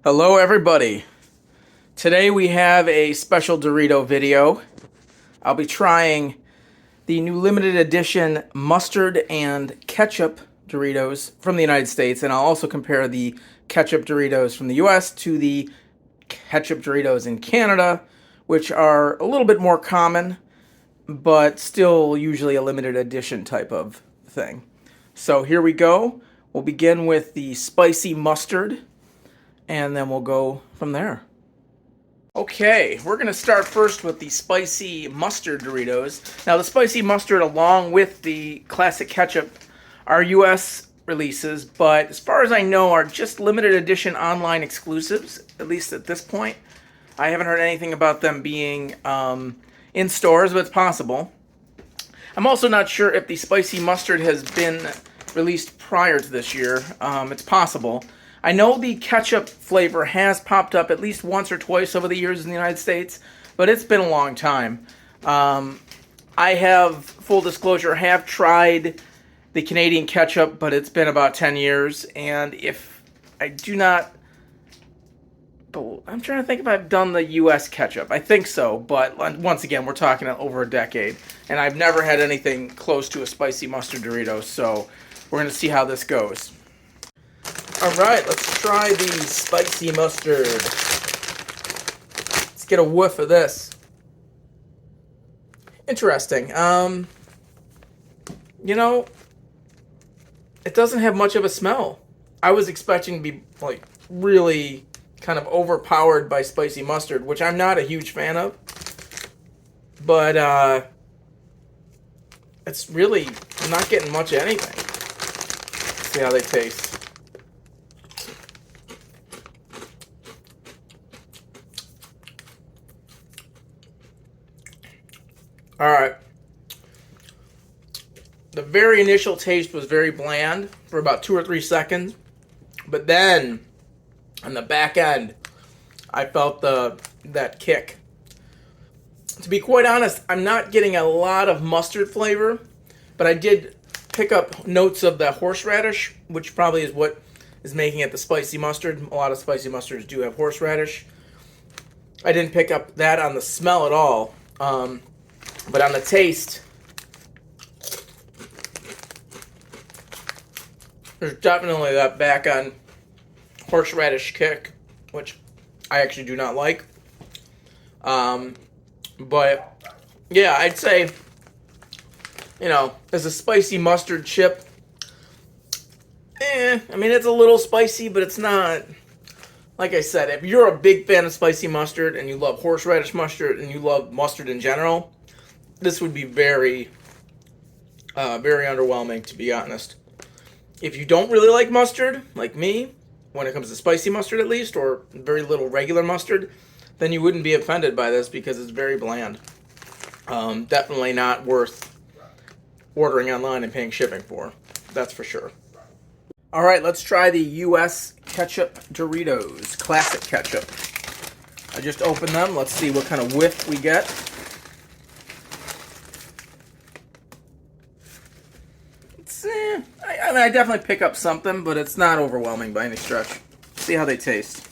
Hello everybody. Today we have a special Dorito video. I'll be trying the new limited edition mustard and ketchup Doritos from the United States, and I'll also compare the ketchup Doritos from the US to the ketchup Doritos in Canada, which are a little bit more common, but still usually a limited edition type of thing. So here we go. We'll begin with the spicy mustard, and then we'll go from there. Okay, we're going to start first with the spicy mustard Doritos. Now, the spicy mustard, along with the classic ketchup, are U.S. releases, but as far as I know, are just limited edition online exclusives, at least at this point. I haven't heard anything about them being in stores, but it's possible. I'm also not sure if the spicy mustard has been released prior to this year. It's possible. I know the ketchup flavor has popped up at least once or twice over the years in the United States, but it's been a long time. I have, full disclosure, have tried the Canadian ketchup, but it's been about 10 years, and if I do not... I'm trying to think if I've done the U.S. ketchup. I think so, but once again, we're talking over a decade, and I've never had anything close to a spicy mustard Dorito, so we're going to see how this goes. Alright, let's try the spicy mustard. Let's get a whiff of this. Interesting. You know, it doesn't have much of a smell. I was expecting to be, like, really kind of overpowered by spicy mustard, which I'm not a huge fan of. But, it's really not getting much of anything. Let's see how they taste. Alright. The very initial taste was very bland for about 2 or 3 seconds. But then, on the back end, I felt that kick. To be quite honest, I'm not getting a lot of mustard flavor, but I did pick up notes of the horseradish, which probably is what is making it the spicy mustard. A lot of spicy mustards do have horseradish. I didn't pick up that on the smell at all. But on the taste, there's definitely that back on horseradish kick, which I actually do not like. But yeah, I'd say, you know, as a spicy mustard chip, I mean, it's a little spicy, but it's not. Like I said, if you're a big fan of spicy mustard and you love horseradish mustard and you love mustard in general, this would be very, very underwhelming, to be honest. If you don't really like mustard, like me, when it comes to spicy mustard at least, or very little regular mustard, then you wouldn't be offended by this because it's very bland. Definitely not worth ordering online and paying shipping for. That's for sure. Alright, let's try the U.S. ketchup Doritos. Classic ketchup. I just opened them. Let's see what kind of whiff we get. I mean, I definitely pick up something, but it's not overwhelming by any stretch. See how they taste.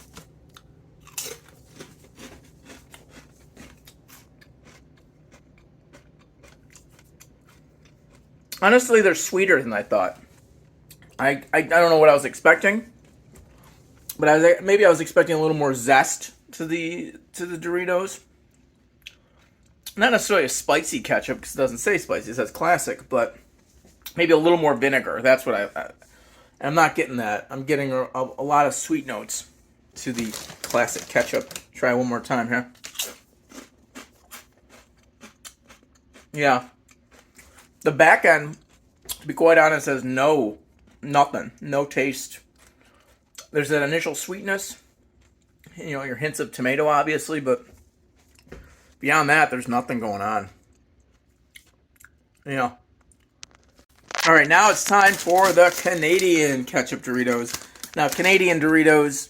Honestly, they're sweeter than I thought. I don't know what I was expecting, but maybe I was expecting a little more zest to the Doritos. Not necessarily a spicy ketchup, because it doesn't say spicy, it says classic, but maybe a little more vinegar. That's what I'm not getting that. I'm getting a lot of sweet notes to the classic ketchup. Try one more time here. Yeah. The back end, to be quite honest, has nothing. No taste. There's that initial sweetness. You know, your hints of tomato, obviously, but beyond that, there's nothing going on. You know. Alright, now it's time for the Canadian Ketchup Doritos. Now, Canadian Doritos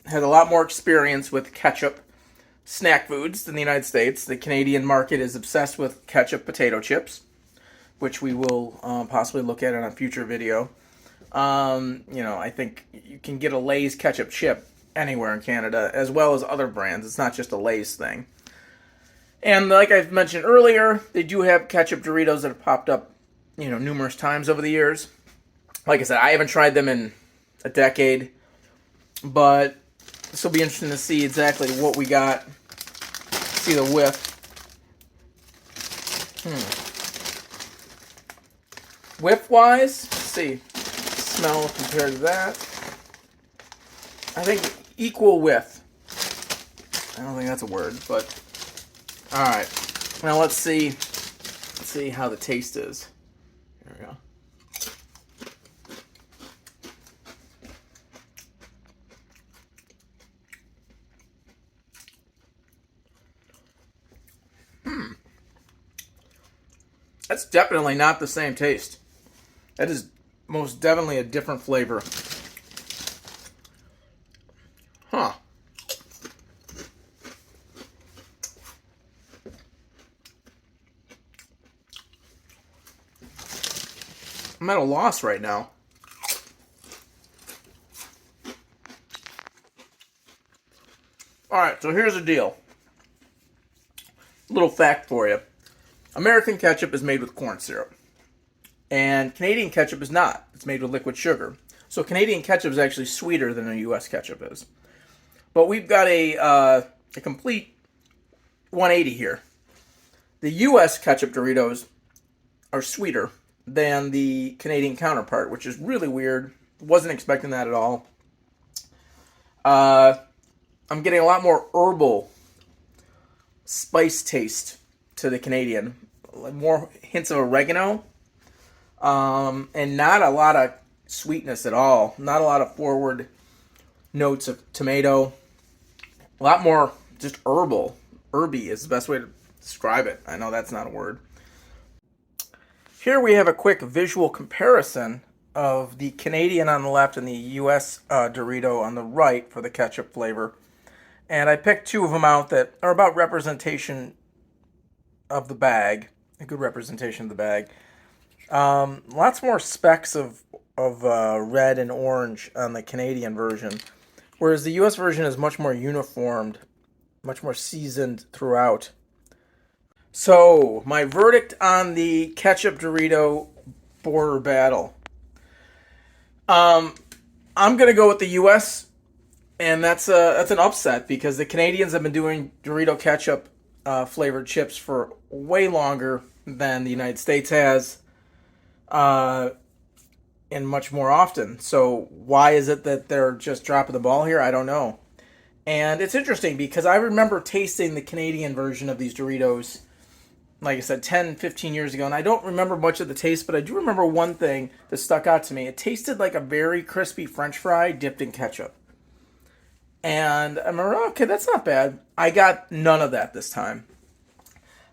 has a lot more experience with ketchup snack foods than the United States. The Canadian market is obsessed with ketchup potato chips, which we will possibly look at in a future video. You know, I think you can get a Lay's ketchup chip anywhere in Canada, as well as other brands. It's not just a Lay's thing. And like I've mentioned earlier, they do have ketchup Doritos that have popped up, numerous times over the years. Like I said, I haven't tried them in a decade, but this will be interesting to see exactly what we got. See the whiff. Whiff-wise, let's see. Smell compared to that. I think equal whiff. I don't think that's a word, but all right. Now let's see how the taste is. There we go. That's definitely not the same taste. That is most definitely a different flavor. Huh. I'm at a loss right now. Alright, so here's the deal. Little fact for you. American ketchup is made with corn syrup. And Canadian ketchup is not. It's made with liquid sugar. So Canadian ketchup is actually sweeter than a U.S. ketchup is. But we've got a complete 180 here. The U.S. ketchup Doritos are sweeter than the Canadian counterpart, which is really weird. Wasn't expecting that at all. I'm getting a lot more herbal spice taste to the Canadian. More hints of oregano. And not a lot of sweetness at all. Not a lot of forward notes of tomato. A lot more just herbal. Herby is the best way to describe it. I know that's not a word. Here we have a quick visual comparison of the Canadian on the left and the U.S. Dorito on the right for the ketchup flavor. And I picked two of them out that are about representation of the bag. A good representation of the bag. Lots more specks of red and orange on the Canadian version, whereas the U.S. version is much more uniformed, much more seasoned throughout. So, my verdict on the ketchup Dorito border battle. I'm gonna go with the U.S. and that's an upset because the Canadians have been doing Dorito ketchup flavored chips for way longer than the United States has. And much more often. So why is it that they're just dropping the ball here? I don't know. And it's interesting because I remember tasting the Canadian version of these Doritos, like I said, 10, 15 years ago. And I don't remember much of the taste, but I do remember one thing that stuck out to me. It tasted like a very crispy French fry dipped in ketchup. And I remember, okay, that's not bad. I got none of that this time.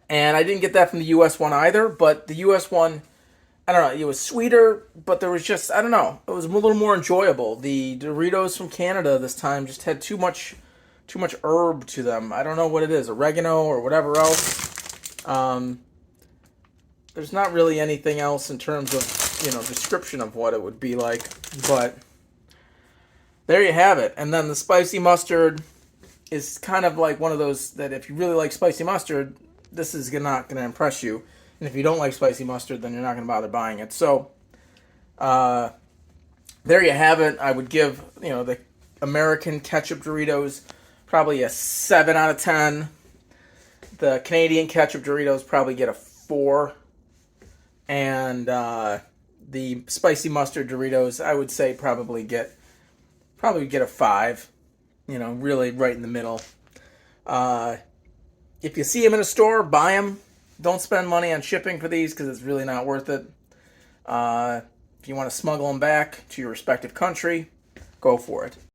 And I didn't get that from the U.S. one either, but the U.S. one, I don't know, it was sweeter, but there was just, I don't know, it was a little more enjoyable. The Doritos from Canada this time just had too much herb to them. I don't know what it is, oregano or whatever else. There's not really anything else in terms of, description of what it would be like, but there you have it. And then the spicy mustard is kind of like one of those that if you really like spicy mustard, this is not going to impress you. And if you don't like spicy mustard, then you're not going to bother buying it. So, there you have it. I would give, the American ketchup Doritos probably a 7 out of 10. The Canadian ketchup Doritos probably get a 4. And the spicy mustard Doritos, I would say probably get a 5. Really right in the middle. If you see them in a store, buy them. Don't spend money on shipping for these because it's really not worth it. If you want to smuggle them back to your respective country, go for it.